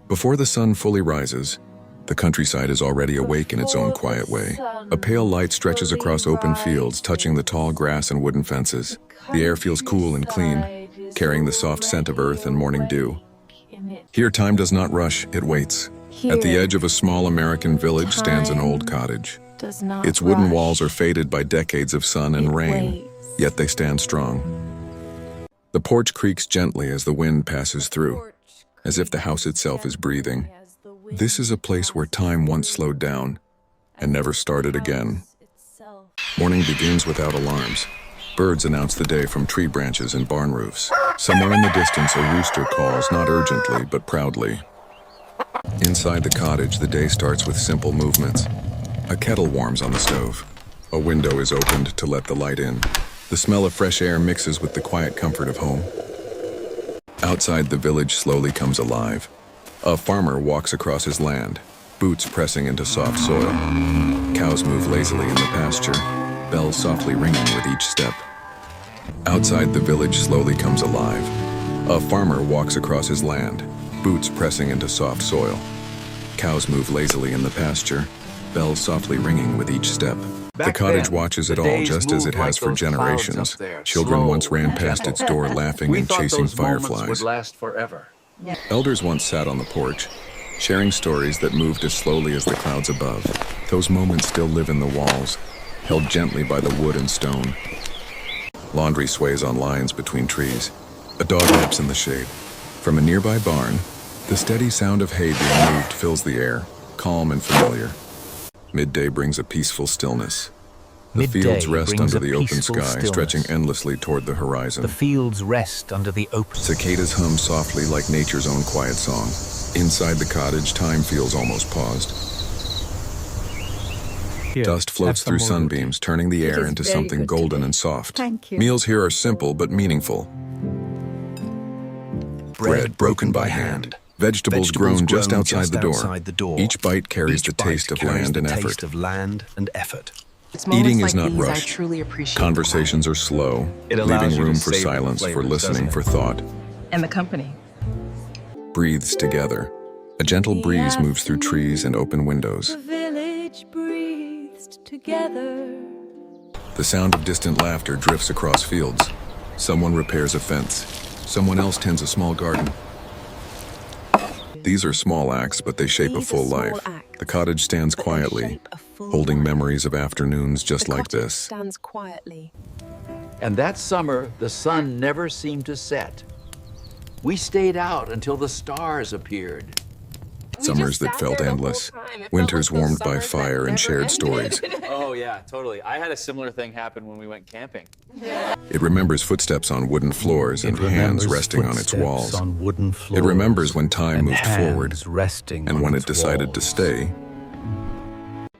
Before the sun fully rises, the countryside is already awake in its own quiet way. A pale light stretches across open fields, touching the tall grass and wooden fences. The air feels cool and clean, carrying the soft scent of earth and morning dew. Here, time does not rush, it waits. At the edge of a small American village stands an old cottage. Its wooden walls are faded by decades of sun and rain, yet they stand strong. The porch creaks gently as the wind passes through, as if the house itself is breathing. This is a place where time once slowed down and never started again. Morning begins without alarms. Birds announce the day from tree branches and barn roofs. Somewhere in the distance, a rooster calls, not urgently, but proudly. Inside the cottage, the day starts with simple movements. A kettle warms on the stove. A window is opened to let the light in. The smell of fresh air mixes with the quiet comfort of home. Outside, the village slowly comes alive. A farmer walks across his land, boots pressing into soft soil. Cows move lazily in the pasture, bells softly ringing with each step. Outside, the village slowly comes alive. A farmer walks across his land, boots pressing into soft soil. Cows move lazily in the pasture, bells softly ringing with each step. The cottage watches it all just as it has for generations. Children once ran past its door laughing and chasing fireflies. Elders once sat on the porch, sharing stories that moved as slowly as the clouds above. Those moments still live in the walls, held gently by the wood and stone. Laundry sways on lines between trees. A dog naps in the shade. From a nearby barn, the steady sound of hay being moved fills the air, calm and familiar. Midday brings a peaceful stillness. The fields rest under the open sky, stretching endlessly toward the horizon. The fields rest under the open. Cicadas hum softly like nature's own quiet song. Inside the cottage, time feels almost paused. Here, Dust floats through sunbeams, turning the air into something golden and soft. Thank you. Meals here are simple but meaningful. Bread broken by hand. Vegetables grown just outside the door. Each bite carries the taste of land and effort. Eating is not rushed. Conversations are slow, leaving room for silence, for listening, for thought. And the company. Breathes together. A gentle breeze moves through trees and open windows. The village breathed together. The sound of distant laughter drifts across fields. Someone repairs a fence. Someone else tends a small garden. These are small acts, but they shape a full life. The cottage stands quietly, holding memories of afternoons just like this. Stands quietly. And that summer, the sun never seemed to set. We stayed out until the stars appeared. Summers that felt endless. Winters warmed by fire and shared stories. Oh yeah, totally. I had a similar thing happen when we went camping. It remembers footsteps on wooden floors and hands resting on its walls. It remembers when time moved forward and when it decided to stay.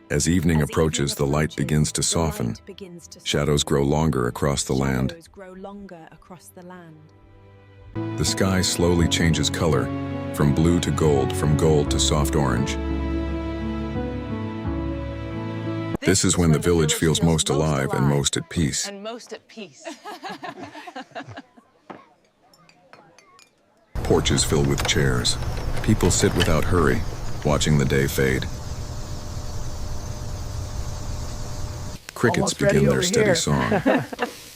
As evening approaches, the light begins to soften. Shadows grow longer across the land. The sky slowly changes color, from blue to gold, from gold to soft orange. This is when the village feels most alive and most at peace. Porches fill with chairs. People sit without hurry, watching the day fade. Crickets begin their steady song.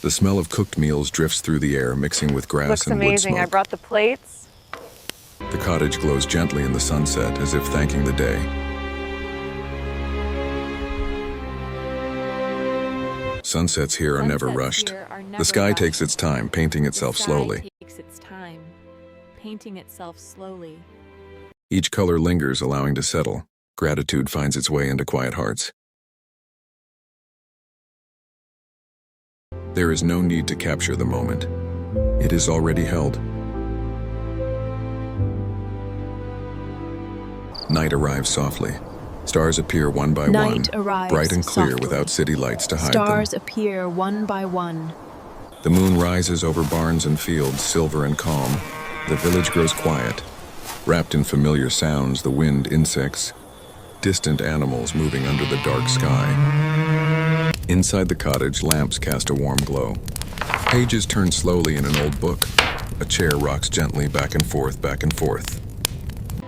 The smell of cooked meals drifts through the air, mixing with grass Looks and wood amazing. smoke. I brought the plates. The cottage glows gently in the sunset, as if thanking the day. Sunsets here are never rushed. The sky takes its time, painting itself slowly. Each color lingers, allowing to settle. Gratitude finds its way into quiet hearts. There is no need to capture the moment. It is already held. Night arrives softly. Stars appear one by one, bright and clear without city lights to hide them. Stars appear one by one. The moon rises over barns and fields, silver and calm. The village grows quiet. Wrapped in familiar sounds, the wind, insects, distant animals moving under the dark sky. Inside the cottage, lamps cast a warm glow. Pages turn slowly in an old book. A chair rocks gently back and forth, back and forth.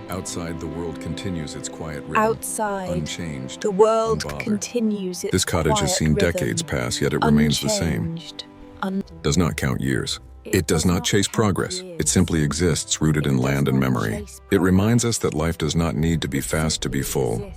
Outside, the world continues its quiet rhythm. Outside, Unchanged. the world unbothered. continues its This cottage has quiet seen rhythm, decades pass, yet it remains the same. unchanged, Does not count years. It does not chase progress. It simply exists, rooted in land and memory. It reminds us that life does not need to be fast to be full.